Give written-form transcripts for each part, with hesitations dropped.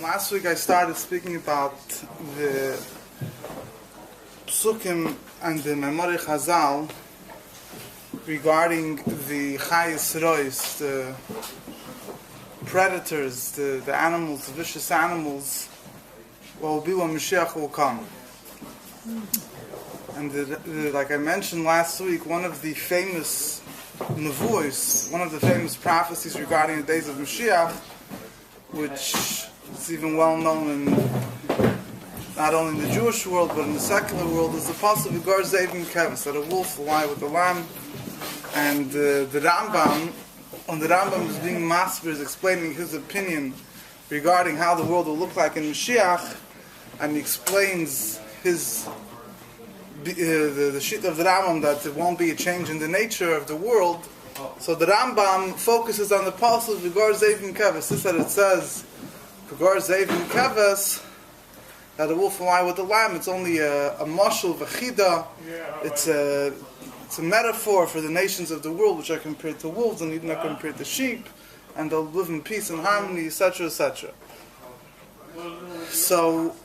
Last week I started speaking about the Psukim and the Memori Chazal regarding the Chayis Rois, the predators, the animals, the vicious animals, what will be when Moshiach will come. And like I mentioned last week, one of the famous nevuos, one of the famous prophecies regarding the days of Moshiach, which is even well known in not only in the Jewish world but in the secular world, is the pasuk of Gar Zevim Kevis, that a wolf will lie with the lamb. And the Rambam, when the Rambam is being master, is explaining his opinion regarding how the world will look like in Moshiach, and he explains his the sheet of the Rambam that it won't be a change in the nature of the world. So the Rambam focuses on the pasuk V'gar Zevim Keves. This that it says V'gar Zevim Keves, that a wolf will lie with the lamb. It's only a mashal v'chida. It's a metaphor for the nations of the world, which are compared to wolves, and even are compared to sheep, and they'll live in peace and harmony, etc., etc. So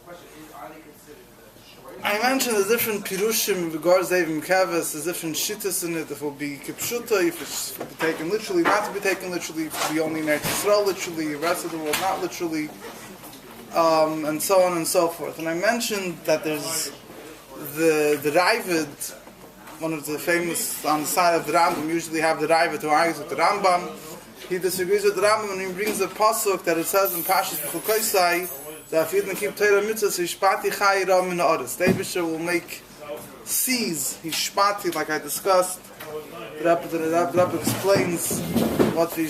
I mentioned the different pirushim V'gar Zevim Keves, the different shittas in it. If it will be kipshuta, if it's to be taken literally, not to be taken literally, if it will be only in Eretz Yisrael literally, the rest of the world not literally, and so on and so forth. And I mentioned that there's the Ravid, one of the famous on the side of the Rambam. Usually have the Ravid who argues with the Rambam. He disagrees with the Rambam, and he brings a pasuk that it says in Pashas B'chukoisai that if you didn't keep Torah mitzvahs, Hishpati Chayira Min Ha'aretz. The Eibusher will make seas, Hishpati, like I discussed. The Rabbi explains what the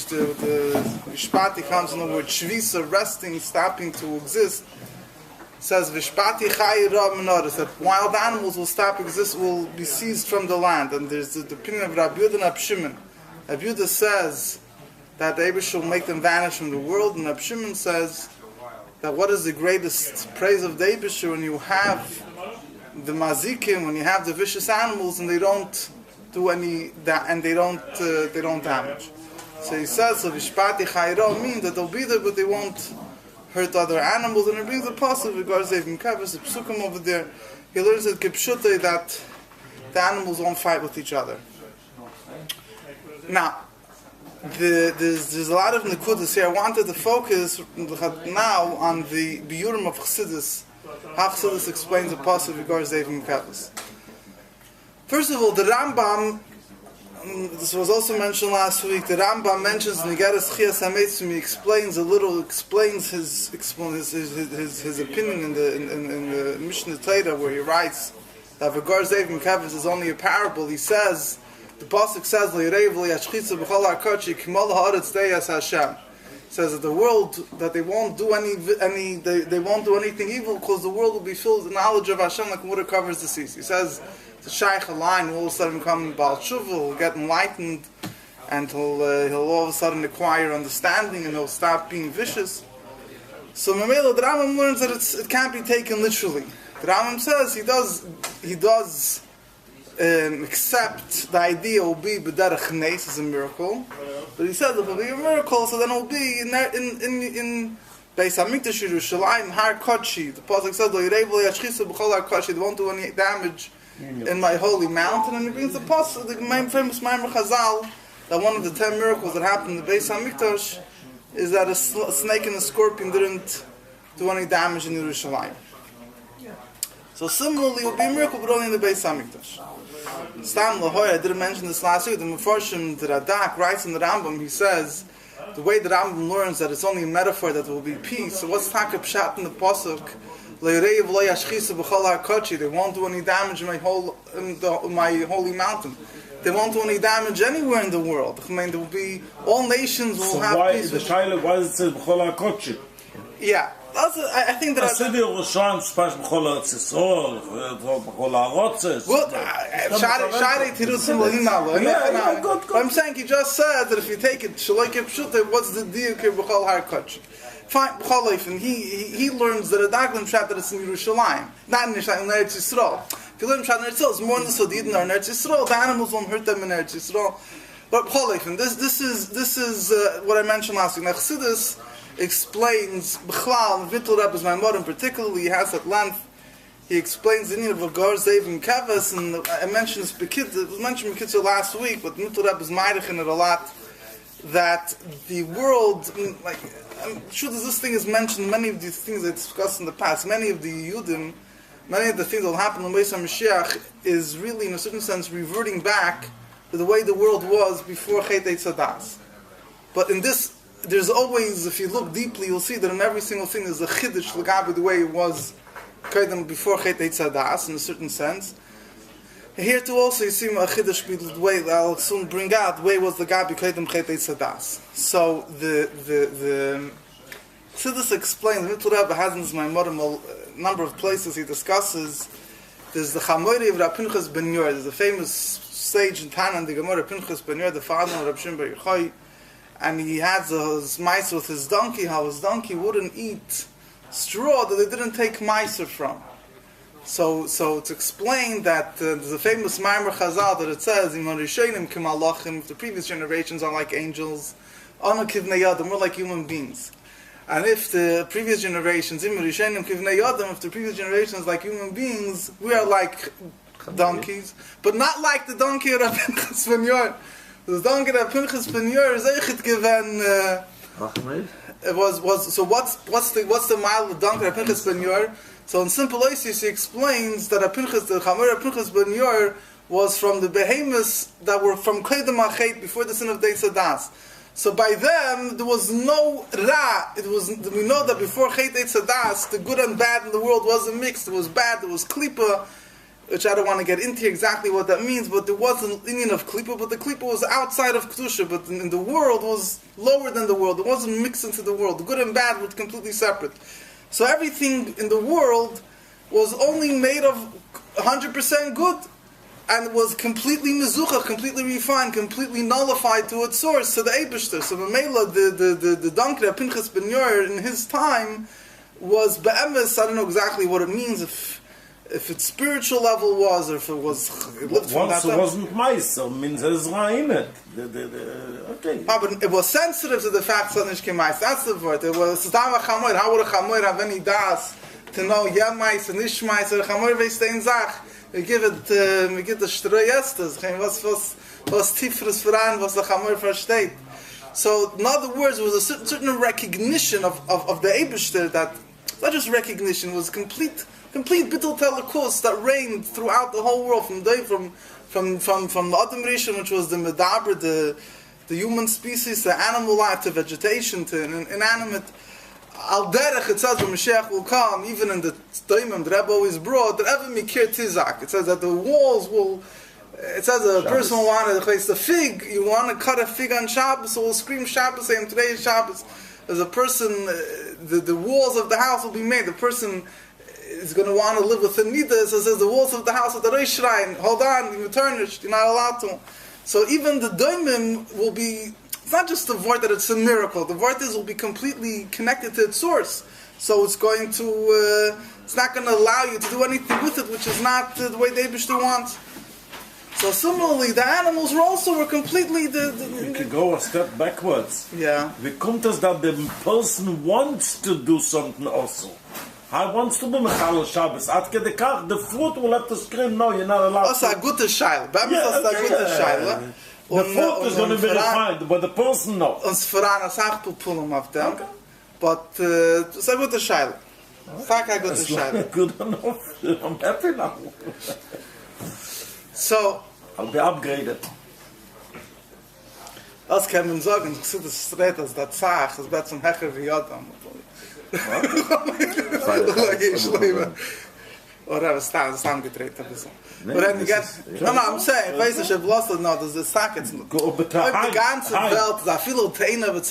Hishpati comes in the word Shvisa, resting, stopping to exist. It says Vishpati Chayira Min Ha'aretz, that wild animals will stop exist, will be seized from the land. And there's the opinion of Rabbi and Rabbi Shimon. Rabbi Yehuda says that the Eibusher will make them vanish from the world, and Rabbi Shimon says that what is the greatest praise of the Eibusher when you have the mazikim, when you have the vicious animals, and they don't do any and they don't damage. So he says, so Vishpati Chayro means that they'll be there, but they won't hurt other animals. And he brings a pasuk regards Zevim Keves, the psukim over there. He learns at Kipshute that the animals won't fight with each other. Now, there's a lot of nekudas here. I wanted to focus now on the biurim of Chassidus. How Chassidus explains the pasuk regards Zevim Keves. First of all, the Rambam, this was also mentioned last week, the Rambam mentions Negeres Chias HaMeitzim. He explains his opinion in the Mishnah Torah, where he writes that V'gar Zevim Keves is only a parable. He says, the pasuk says, says that the world, that they won't do they won't do anything evil, because the world will be filled with knowledge of Hashem like water covers the seas. He says the shaykh line will all of a sudden become Baal Tshuva, will get enlightened, and he'll all of a sudden acquire understanding, and he'll stop being vicious. So Mamela, the Rambam learns that it can't be taken literally. The Rambam says he does except the idea will be b'derech nes is a miracle, but he says it will be a miracle, so then it will be in Beis Hamikdash Yerushalayim Har Kodeshi. The pasuk says lo yirei v'lo yashchisu b'chol Har Kodeshi. They won't do any damage in my holy mountain. And he brings the pasuk, the famous Maimer Chazal, that one of the 10 miracles that happened in the Beis Hamikdash is that a snake and a scorpion didn't do any damage in Yerushalayim. So similarly, it will be a miracle, but only in the Beis Hamikdash. Stam Lahoy, I didn't mention this last week, the Mefarshim, the Radak, writes in the Rambam, he says, the way the Rambam learns that it's only a metaphor that there will be peace. So what's Taka Pshat in the Pasuk? They won't do any damage in my holy mountain. They won't do any damage anywhere in the world. I mean, there will be, all nations will have peace. The Shaila, why is it B'chol HaKodesh? Yeah. I think that Well, I'm saying he just said that if you take it, what's the deal? Fine, and he learns that a Daglim Shat that it's in Yerushalayim, not in Eretz Yisrael. If you learn Shat in Eretz Yisrael, it's more in the Sodid or in Eretz Yisrael. The animals won't hurt them in Eretz Yisrael. But this is what I mentioned last week. Now, Chassidus explains B'chlal, Vittel Rebbe's Maimorim particularly, he has at length, he explains the need of a Gar Zev and Keves, and I mentioned this it was mentioned in Kitzur last week, but Vittel Rebbe's Meidich in it a lot, that the world, like, I'm sure this thing is mentioned, many of these things I discussed in the past, many of the Yudim, many of the things that will happen in the Moshiach is really, in a certain sense, reverting back to the way the world was before Chet Eitz Hadas. But in this, there's always, if you look deeply, you'll see that in every single thing there's a chiddush l'gabi the way it was before Chet Eitz Hadas, in a certain sense. Here too also you see a chiddush the way that I'll soon bring out, the way it was l'gabi kedem Chet Eitz Hadas. So the Chassidus explains, Vittel Rebbe has in his Maimorim a number of places he discusses. There's the Chamoiri of Rav Pinchas ben Yor. There's a famous sage in Tana, the Gemara Pinchas ben Yor, the father of Rav Shimon bar Yochai, and he had his mice with his donkey, how his donkey wouldn't eat straw that they didn't take mice from. So to explain that there's a famous Maimer Chazal that it says, if the previous generations are like angels, we're like human beings. And if the previous generations, if the previous generations like human beings, we are like donkeys, but not like the donkey of Rav Pinchas ben Yor. The donkey of Rav Pinchas ben Yor is echt given. It was so. What's the mile of the donkey of Rav Pinchas ben Yor? So in simple basis, he explains that the Chamor of Pinchas ben Yor was from the behemoths that were from Kedem Achet before the sin of Deis Hadas. So by them, there was no Ra. We know that before Chet Eitz Hadas, the good and bad in the world wasn't mixed. There was bad, there was Klipa, which I don't want to get into exactly what that means, but there was an Indian of Klipa, but the Klipa was outside of Kedusha, but in the world was lower than the world. It wasn't mixed into the world. The good and bad were completely separate. So everything in the world was only made of 100% good. And was completely mezucha, completely refined, completely nullified to its source, to the Eibishter. So Mamela, the donkey of Pinchas ben Yor in his time was be'emes. I don't know exactly what it means, if its spiritual level was, or if it was. It lived from once that it wasn't mice, so means there's ra in it. Okay. But it was sensitive to the fact that it came mice. That's the word. It was Stama Chamoir. How would a Chamoir have any das to know yem mice and ish mice? Or a Chamoir veistein zach. We give the Streuestes, was Tifres Verein, was the Chamor versteht. So, in other words, there was a certain recognition of the Eibishter that, not just recognition, was complete Bittul Telekos that reigned throughout the whole world, from the Adam Rishon, which was the Medaber, the human species, the animal life, to vegetation, to inanimate. Al derech, it says when Moshiach will come, even in the Taimim, the Rebbe always brought, that ever mikir tizak. It says that the walls will, it says a person will want to place the fig, you want to cut a fig on Shabbos, so we'll scream Shabbos, saying today is Shabbos. As a person, the walls of the house will be made, the person is going to want to live with the Nida, so it says the walls of the house of the Reish Shrine, hold on, you're tarnished, you're not allowed to. So even the Daimim will be, it's not just the word that it's a miracle. The word will be completely connected to its source. So it's going to, it's not going to allow you to do anything with it, which is not the way the Eibishter wants. So similarly, the animals were completely You can go a step backwards. Yeah. Wie kommt es that the person wants to do something also? He wants to be Mechal Shabbos. At Kedekach, the fruit will have to scream, no, you're not allowed to. Also, a gute Scheile. Bei mir ist das a gute Scheile. The fruit is going to be refined, but the person no. Uns voran a Sachpulpulum auf dem. But it's a gute Scheile. Sag a gute Scheile. Good enough. I'm happy now. So, I'll be upgraded. Das kann man sagen, ich sehe das straight als das Zach, das wird zum Hecher wie Jodam. Oder was da ist angedreht ein bisschen. But then you get, no, I'm saying, ich weiß nicht, ich lost it now, das ist Zach jetzt noch. Die ganze Welt, da viele Teine wird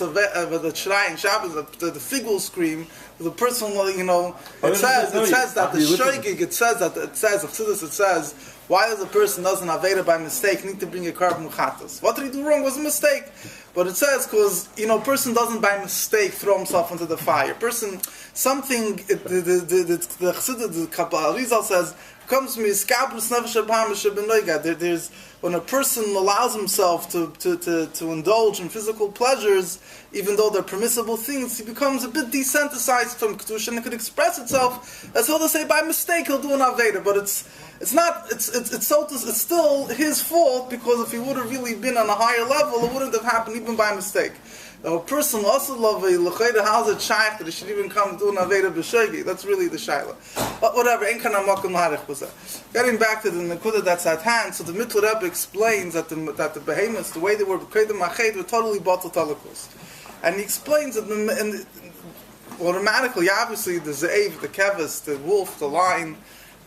der Schreien, Shabbos, the fig will scream, the person, you know, it says that the Shoigig, it says, why does a person doesn't aveda by mistake need to bring a carbon muchatas? What did he do wrong? It was a mistake. But it says because a person doesn't by mistake throw himself into the fire. The Chassidus, the Kabbalah Rizal says comes from Iskabrus Nefesh Abhamish Benoiga. There's when a person allows himself to indulge in physical pleasures, even though they're permissible things, he becomes a bit desensitized from Kedusha, and it could express itself as well to say by mistake he'll do an Aveda, but it's still his fault, because if he would have really been on a higher level, it wouldn't have happened even by mistake. A person also love a l'chayda how's it shaykh that he should even come do an aveda b'shegi. That's really the shayla. But whatever, ain't kana makom harich was that. Getting back to the nekuda that's at hand, so the Mittel Rebbe explains that the behemoths, the way they were b'kedem mached, were totally batal talakus, and he explains that automatically, obviously, the ze'ev, the kevis, the wolf, the lion,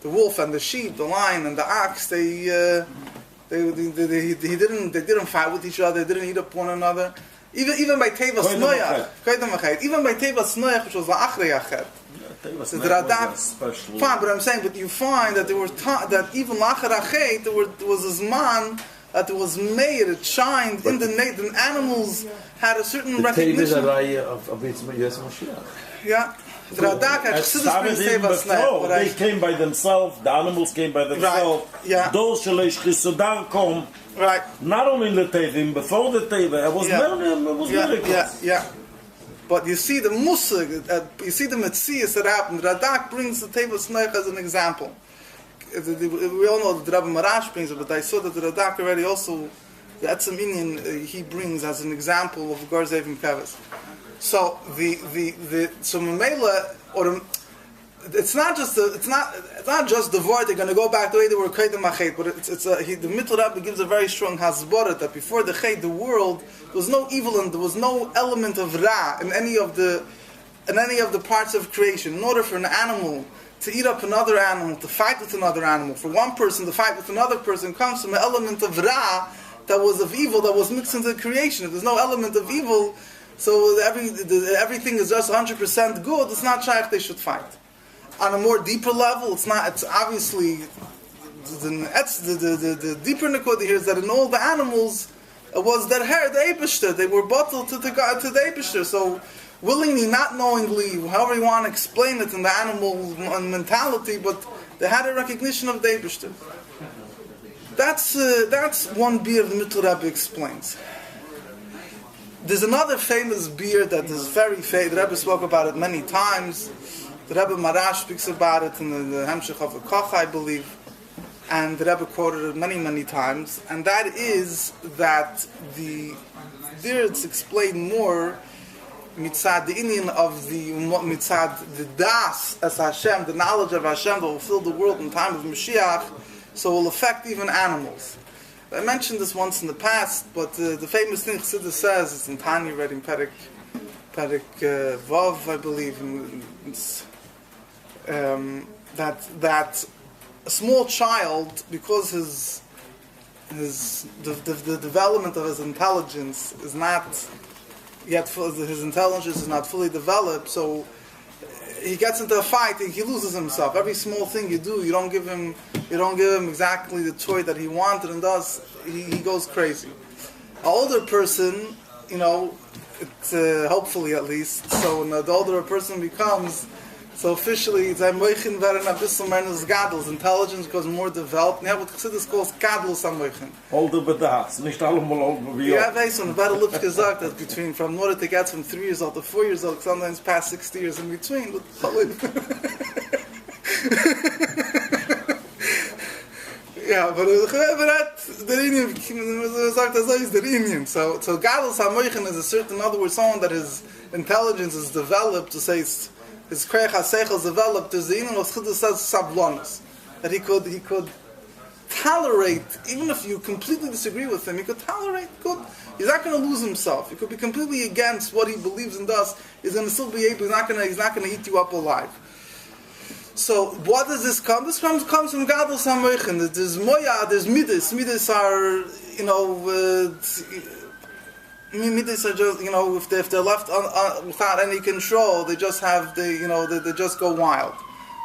the wolf and the sheep, the lion and the ox, they didn't fight with each other, they didn't eat up one another. Even by Teva Snoyach, even by Teva Snoyach, which was the Achrei Achet. Fine, but I'm saying, but you find that there were that even Lachar Achet, there was this man that it was made, it shined in the animals had a certain recognition. Moshiach. Yeah. They came by themselves, the animals came by themselves. Right. Yeah. Those Shalesh Chisodar come. Right. Not only in the Tevim, before the Teva, it was miracles. Yeah. But you see the Musig, you see the Metzias that happened. Radak brings the Teva Sneich as an example. We all know that the Rabbi Marash brings it, but I saw that the Radak already also, the Etzem Inyan, he brings as an example of Garzev and Kavis. So so Mamela, or it's not just the word they're going to go back the way they were Kedem Machet, but the Mittel Rebbe gives a very strong hasbara that before the Chet, the world, there was no evil and there was no element of Ra in any of the parts of creation. In order for an animal to eat up another animal, to fight with another animal, for one person to fight with another person, comes from an element of Ra that was of evil that was mixed into creation. If there's no element of evil, so everything is just 100% good, it's not shaykh they should fight. On a more deeper level, it's obviously the deeper nekuda here is that in all the animals it was that the Eibishter, they were bottled to the Eibishter. So willingly, not knowingly, however you want to explain it in the animal mentality, but they had a recognition of the Eibishter. That's one beer the Mittel Rebbe explains. There's another famous beer that is very famous. The Rebbe spoke about it many times. The Rebbe Marash speaks about it in the Hemshech of the Koch, I believe, and the Rebbe quoted it many, many times. And that is that there it's explained more mitzad the Indian of the mitzad the das as Hashem, the knowledge of Hashem that will fill the world in time of Moshiach, so will affect even animals. I mentioned this once in the past, but the famous thing Chassidus says, it's in Tanya, read in Perek Vav, I believe, that a small child, because the development of his intelligence is not yet his intelligence is not fully developed, so he gets into a fight and he loses himself. Every small thing you do, you don't give him exactly the toy that he wanted, and thus he goes crazy. An older person, hopefully at least, so when the older a person becomes, so officially, his intelligence becomes more developed. Now what Chassidus calls Gadlus HaMoichin. Older bedas, nicht allemal older wie ja, weißt du, und better look gesagt that between from order to get from 3 years old to 4 years old, sometimes past 60 years in between. Yeah, but the Indian sagt so is the Indian. So Gadlus HaMoichin is a certain, in other words, someone that his intelligence is developed, to say his Kreich HaSeichel is developed, there's the Indian of Chassidus says Sablonus, that he could tolerate, even if you completely disagree with him, he could tolerate, he's not going to lose himself. He could be completely against what he believes and does, he's going to still be able, he's not going to eat you up alive. So, what does this come? This comes from Gadlus HaMoichin. There's Moya, there's Midas. Midas are, Midas are just, if they're left without any control, they just have, they just go wild.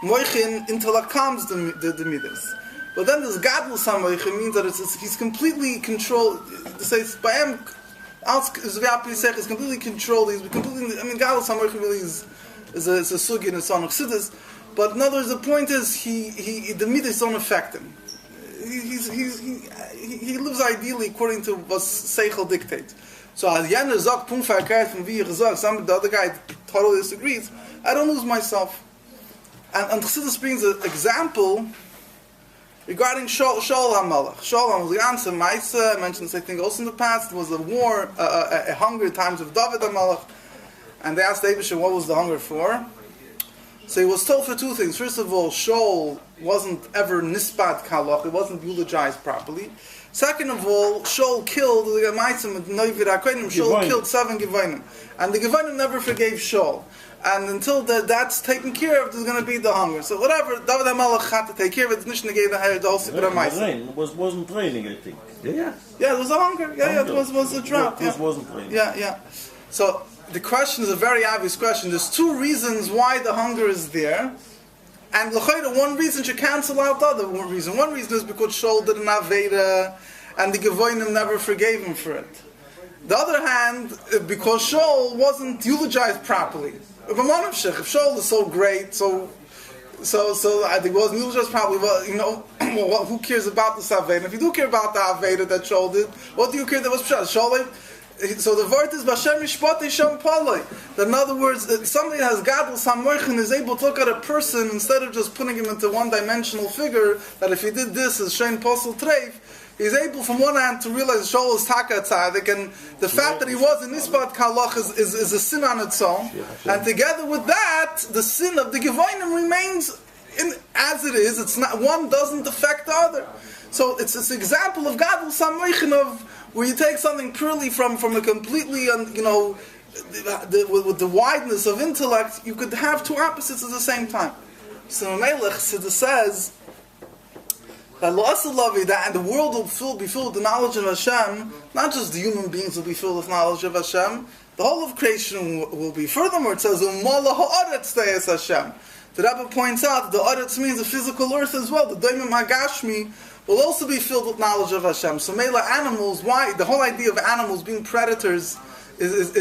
Moichin, intellect calms the Midas. But then this Gadlus HaMoichin means that he's completely controlled. It says, by him, is completely controlled. He's completely, Gadlus HaMoichin really is a sugi in its own Chassidus. But in other words, the point is, the midas don't affect him. He lives ideally according to what Seichel dictates. So as Yener sagt, Punktverkehrt from wie gesagt, the other guy totally disagrees, I don't lose myself. And Chassidus brings an example regarding Sholom HaMelech. Sholom was the answer, Maisa, I mentioned this I think also in the past, there was a war, a hunger in times of David HaMelech, and they asked Abishai what was the hunger for. So he was told for two things. First of all, Shaul wasn't ever nisbat kalach, it wasn't eulogized properly. Second of all, Shaul killed killed 7 Gevonim. And the Gevonim never forgave Shaul. And until that's taken care of, there's going to be the hunger. So whatever, David HaMelech had to take care of it. It's not the whole Sibra Maisa. It wasn't raining, I think. Yeah, there was a hunger. It was a drought. It wasn't raining. Yeah. So the question is a very obvious question. There's two reasons why the hunger is there. And l'chayda, one reason should cancel out the other reason. One reason is because Shaul didn't have Veda, and the Gevonim never forgave him for it. The other hand, because Shaul wasn't eulogized properly. If Shaul is so great, so I think it wasn't eulogized properly. Well, who cares about the Aveda? If you do care about the Aveda that Shaul did, what do you care that was Shaul? So the word is Bashem Mishpat Yishem Palei. In other words, somebody that has Gadol Samoichin is able to look at a person instead of just putting him into one-dimensional figure, that if he did this as Shein Posel Treif, he's able from one hand to realize Shaul is Taka Tzadik, and the fact that he was in Nisbat Kalach is a sin on its own. And together with that, the sin of the Gevonim remains as it is. It's not, one doesn't affect the other. So it's this example of Gadol Samoichin of where you take something purely from a completely, with the wideness of intellect, you could have two opposites at the same time. So Melech says that the world will be filled with the knowledge of Hashem. Not just the human beings will be filled with knowledge of Hashem. The whole of creation will be. Furthermore, it says Hashem. The Rabbi points out the Aretz means the physical earth as well. The Doimim Hagashmi will also be filled with knowledge of Hashem. So Mela animals, why the whole idea of animals being predators is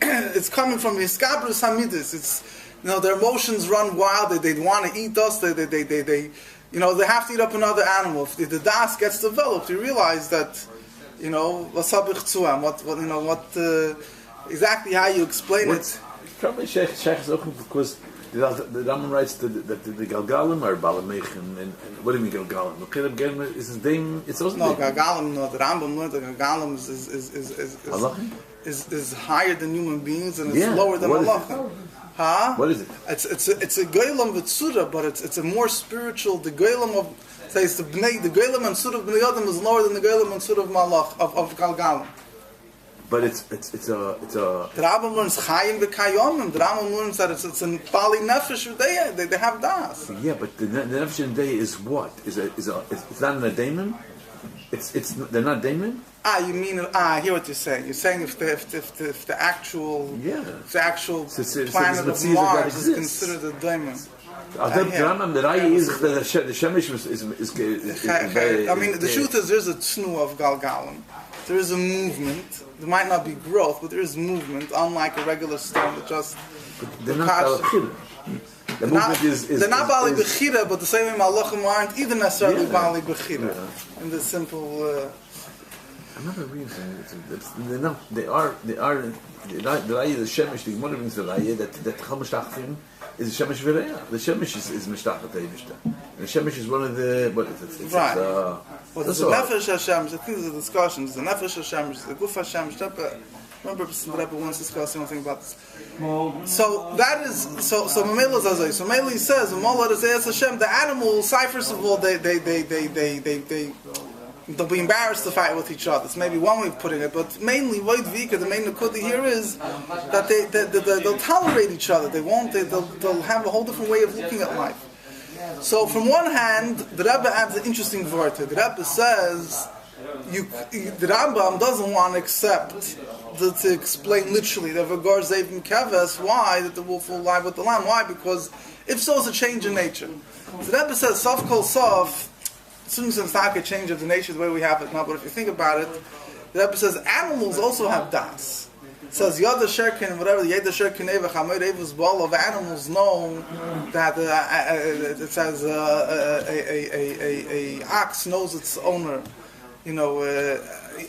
it's coming from Iskabrus Hamidis. It's their emotions run wild, they want to eat us, they have to eat up another animal. If the das gets developed, you realize that exactly how you explain it. Probably Sheikh is looking because the Rambam writes that the Galgalim are Balamechin, and what do you mean Galgalim? The Kirab Germ is his name. It's also Galgalim. No, the Rambam learned that Galgalim is higher than human beings and it's lower than Allah. What is it? It's a Goylam with Surah, but it's a more spiritual. The Goylam of says the Goylam and Surah of Bnei Adam is lower than the Goylam and Surah of Malach of Galgalim. But it's a. The Rambam learns Chayim v'Kayomim. The Rambam learns that it's in Bali Nefesh. They have das. Yeah, but the Nefesh in day is what? It's not a daemon. They're not daemon. You mean? I hear what you're saying. You're saying if the actual planet of Mars is considered a daemon. The Raya is the Shemesh is. I mean, the truth is there's a tznu of Galgalim. There is a movement. There might not be growth, but there is movement, unlike a regular stone that just... But they're not Bali Bechira. The movement is... They're not Bali Bechira, but the same way Malachim aren't either necessarily Bali Bechira. In the simple... I'm not reading something. They are... The Raya, the Shemesh, the Gemara brings the Raya, that Chamash Tachtim is the Shemesh V'Reya. The Shemesh is Mishtachat Eivishta. And the Shemesh is one of the... What is it? Right. Well, there's the Nefesh Hashem. I think there's a discussion. There's the Nefesh Hashem, the Guf Hashem. Remember, the Rebbe once discussed something about this. So that is so. Mamela Zazay. So Mamela says, "Mamela Zayas Hashem." The animals, first of all, they'll be embarrassed to fight with each other. It's maybe one way of putting it, but mainly, the main nakuda here is that they'll tolerate each other. They'll have a whole different way of looking at life. So from one hand, the Rebbe adds an interesting word to it. The Rebbe says, the Rambam doesn't want to accept to explain literally that Vagar Zevim Keves, why that the wolf will lie with the lamb. Why? Because if so, it's a change in nature. The Rebbe says, Sof Kol Sof, it's not a change of the nature the way we have it now, but if you think about it, the Rebbe says animals also have das. says Yada Sherkin, whatever the Yada Sherkin Eva Chamer Eva's ball of animals know that it says a ox knows its owner. You know, a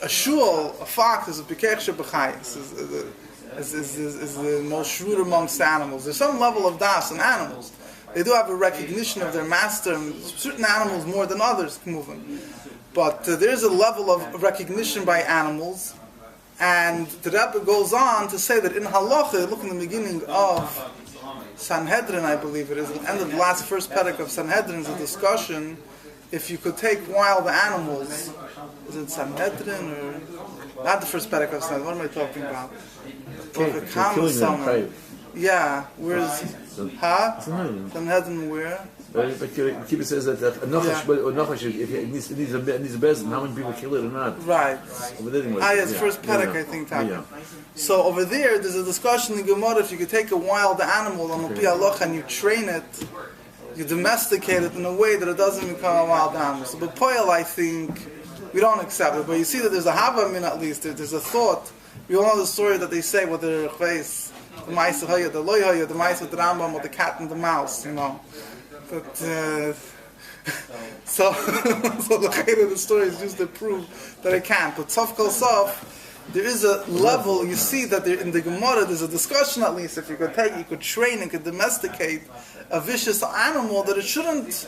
shul, a fox is a Pekech Shebachayis, is the most shrewd amongst animals. There's some level of das in animals. They do have a recognition of their master, and certain animals more than others can move them. But there's a level of recognition by animals. And the Rebbe goes on to say that in Halacha, look in the beginning of Sanhedrin, I believe it is, at the end of the last first perek of Sanhedrin is a discussion if you could take wild animals. Is it Sanhedrin or not the first perek of Sanhedrin? What am I talking about? Yeah, where's Sanhedrin where? But Kibbutz says that Nachash, if it needs a bezin, how many people kill it or not? Right. It's first perek, I think. So over there's a discussion in Gemara if you could take a wild animal on Pi Halacha and you train it, you domesticate it in a way that it doesn't become a wild animal. So but Poel, I think, we don't accept it. But you see that there's a Havamin at least, there's a thought. We all know the story that they say with the face, the mice, the loyha, the mice with the Rambam, with the cat and the mouse, you know. But so the height of the story is just to prove that it can't. But Sof Kol Sof, there is a level. You see that there, in the Gemara, there's a discussion at least. If you could train and could domesticate a vicious animal, that it shouldn't.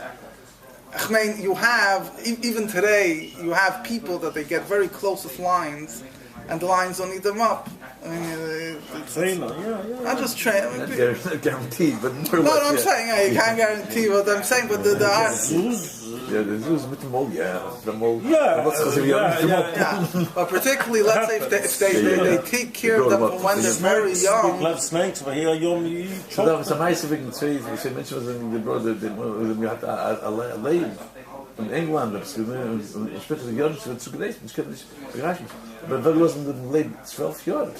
I mean, you have even today, you have people that they get very close with lions, and the lions don't eat them up. I mean, not just train. I mean, they're not guaranteed, but more no, I'm saying you can't guarantee what I'm saying, but the the zoos with the mold, the mold. But particularly, let's say if they take care of them when they're very young. Let snakes, but here you. So that was a nice thing to say. We said mention was in the brother. We had a lane in England. Später Jahren zu gelesen. Ich kann nicht begreifen. Aber wir lassen den Leben 12 Jahre.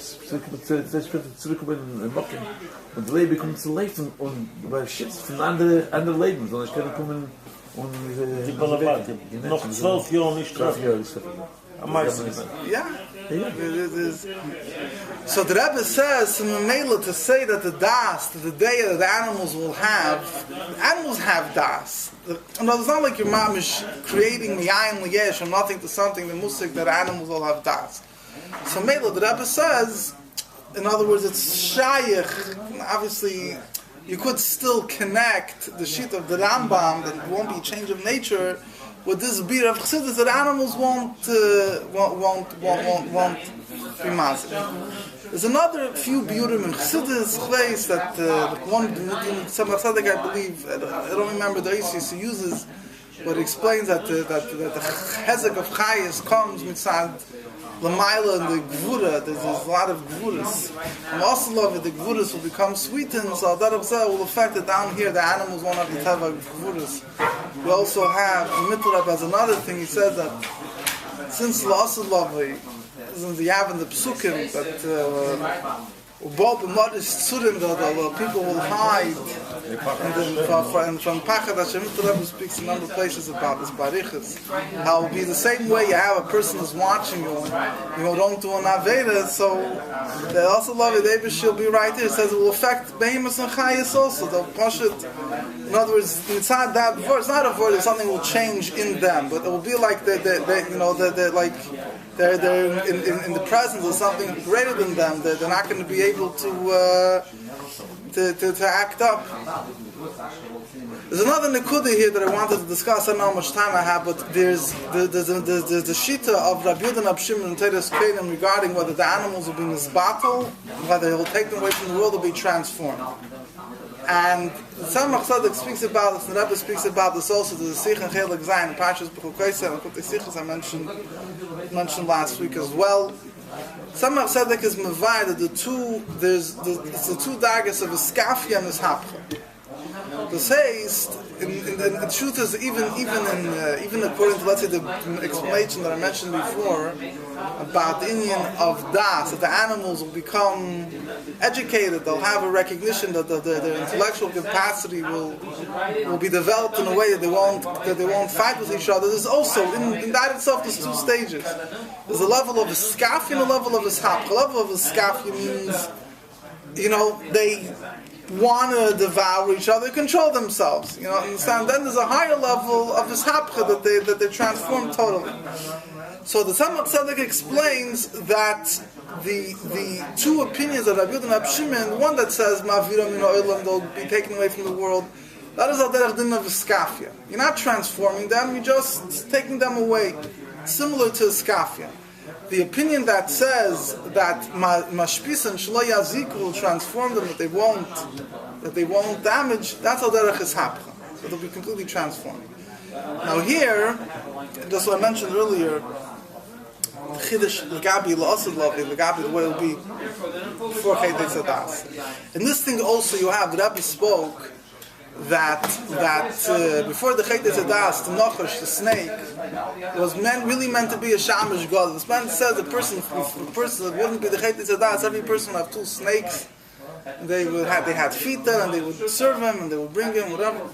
Zurückkommen in Mokken. Und das Leben kommt zu leben und bei Shit von andere Leben. Sondern ich kann kommen und noch 12 Jahre nicht 12 Jahre. Yeah. So the Rebbe says in the Mela to say that the das, the day that the animals will have, animals have das. No, it's not like your mom is creating mi'ayin liyesh from nothing to something, the musik that animals will have das. So Mela, the Rebbe says, in other words, it's shayich. Obviously, you could still connect the sheet of the Rambam that it won't be a change of nature with this beer of chassidus that animals won't be massive. There's another few biurim in chassidus place that one Tzemach Tzedek, I believe, I don't remember the Isis he uses, but it explains that the chezek of chayis comes mitzad Lamaila and the Gvura, there's a lot of Gvuras. And also love it, the Gvuras will become sweetened, so that will affect it down here, the animals won't have the Teva Gvuras. We also have, Mitrab as another thing, he says that since La'asalavi, since we have in the Psukim, that Bob and Modish Tzurim, the people will hide, and from Pachad Hashem, Mitrab speaks a number of places about this, Barichas. How it will be the same way you have a person who's watching you, don't do an Aveda, so they also love it, Abish will be right there. It says it will affect Behemoths and Chayas also. They'll push it. In other words, it's not that word, it's not a word, something will change in them, but it will be like they're in the presence of something greater than them. They're not going to be able to act up. There's another nekuda here that I wanted to discuss. I don't know how much time I have, but there's the shita of Rabbi Yehuda and Shimon and Teres Kedim regarding whether the animals will be misbattle, whether he'll take them away from the world or be transformed. And the Tzemach Tzedek speaks about this, and the Rebbe speaks about this also. There's a Sikh and Chelik Zayin, Parshas B'chukoyse, and the Sikhs I mentioned last week as well. Tzemach Tzedek is mevayed that it's the two daggers of Iskafia and Ishapcha. The says the truth is, even according to, let's say, the explanation that I mentioned before about the Indian of das, that the animals will become educated, they'll have a recognition that their intellectual capacity will be developed in a way that they won't fight with each other. There's also in that itself there's two stages. There's a level of a skafia and a level of a shap. A level of a skafia means, they want to devour each other, control themselves. Understand? Then there's a higher level of this hapcha that they transform totally. So the Tzemach Tzedek explains that the two opinions of Rabbi Yehuda and Rabbi Shimon, one that says Ma'avira min ha'olam, they'll be taken away from the world, that is al derech din of iskafia. You're not transforming them, you're just taking them away, similar to iskafia. The opinion that says that mashpis and shlo yazik will transform them, that they won't damage, that's al derech is hapcha. So they'll be completely transformed. Now here, just what I mentioned earlier, Chiddush Lagabi La'asad Lavi, Lagabi, the way it will be before Chet Eitzadas. In this thing also you have, the Rabbi spoke that before the Chet Eitzadas, the Nachash, the snake, was really meant to be a Shamish God. This man says the person that wouldn't be the Chet Eitzadas, every person would have two snakes. They had fita, and they would serve him, and they would bring him, whatever.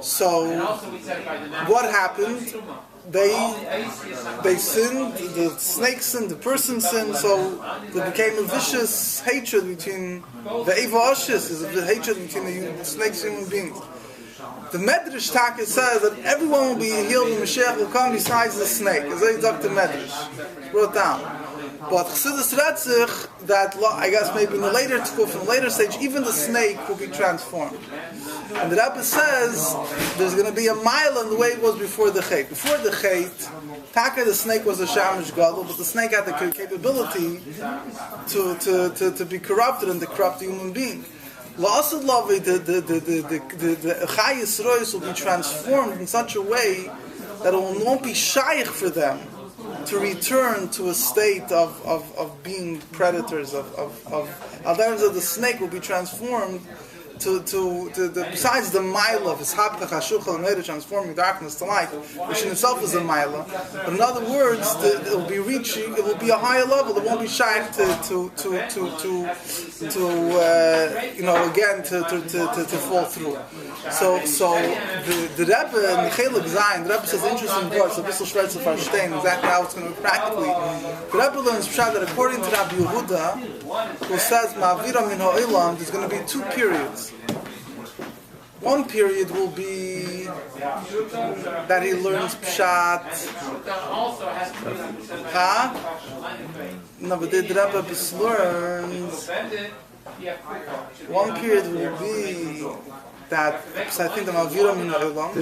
So, what happened? They sinned, the snake sinned, the person sinned, so there became a vicious hatred between the Eva Oshis, is a hatred between the snakes and human beings. The Medrash Taka says that everyone will be healed when Moshiach will come besides the snake. As I Dr. Medrash wrote down. But Chassidus Retzich, that I guess maybe in the later tkuf, in the later stage, even the snake will be transformed. And the Rabbi says there's going to be a mile in the way it was before the Chet. Before the Chet, Taka, the snake was a Shamish Gadol, but the snake had the capability to be corrupted and to corrupt the human being. La'asad Lavi, the Chayis Rois will be transformed in such a way that it won't be shaykh for them to return to a state of being predators, of the snake will be transformed to besides the mila of his hapcha hashuchal and transforming darkness to light, which in itself is a mila. But in other words, it will be reaching. It will be a higher level. It won't be shaykh to fall through. So the Rebbe in Chelek Zayin, the Rebbe says interesting words. So this will schwer to verstehen exactly how it's going to be practically. The Rebbe learns that according to Rabbi Yehuda, who says Ma'avira min ha'olam, there's going to be two periods. One period will be that he learns Pshat. No, but the Rebbe learns. One period will be that, so I think the Ma'avira min ha'olam.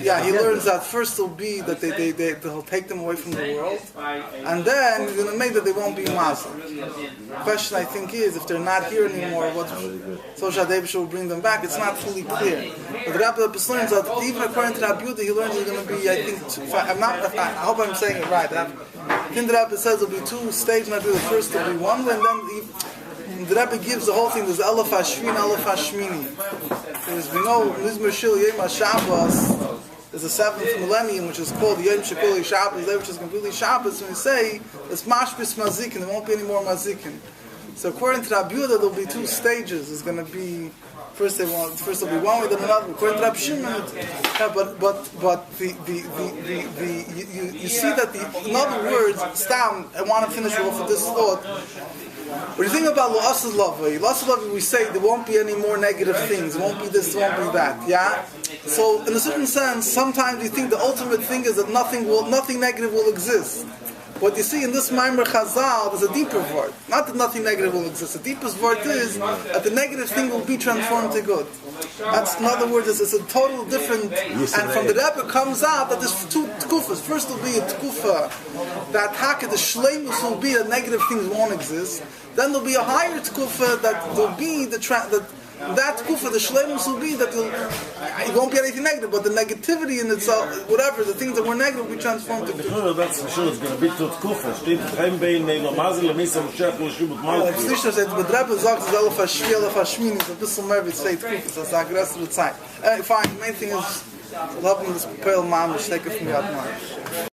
Yeah, he learns that first will be that they'll take them away from the world, and then he's going to make that they won't be Muslim. The question I think is, if they're not here anymore, what so Shadeh will bring them back? It's not fully clear. But the Rabbi learns that even according to Rabbi Yehuda, he learns it's going to be, I think, I hope I'm saying it right. I think the Rabbi says there'll be two stages. Maybe the first will be one, and then the Rebbe gives the whole thing. There's Elef Hashvin, Elef Hashmini. We know Mizmor Shil Yom HaShabbos is the 7th millennium, which is called Yom Shekuli Shabbos, which is completely Shabbos. When we say it's Mashbis Mazikin, there won't be any more Mazikin. So according to Rabbi Yehuda, there'll be two stages. It's going to be first there'll be one way, then another. According to Rabbi Shimon, but you see that in other words, Stam. I want to finish off with this thought. When you think about La'asad Lavi, we say there won't be any more negative things. It won't be this, it won't be that. Yeah. So in a certain sense, sometimes you think the ultimate thing is that nothing negative will exist. What you see in this Maimer Chazal, there's a deeper word. Not that nothing negative will exist. The deepest word is that the negative thing will be transformed to good. That's, in other words, it's a total different. And from the Rebbe comes out that there's two tkufas. First will be a tkufa that the shleimus will be that negative things won't exist. Then there'll be a higher tkufa that will be that that kufa, the shlemus will be that it won't be anything negative, but the negativity in itself, whatever, the things that were negative will be transformed to good. That's for sure, it's going to be to kufa. Steht kein Bein, Nego Mazel, Misa, Moshiach, Moshiach, Malchus. It's nicht, dass but Rabbi sagt, es ist alle verschwiel, alle verschmieden, es ist ein bisschen mehr wie Zeit kufa, das ist eine größere Zeit. Fine, the main thing is, love me this pale man, which take it from me out now.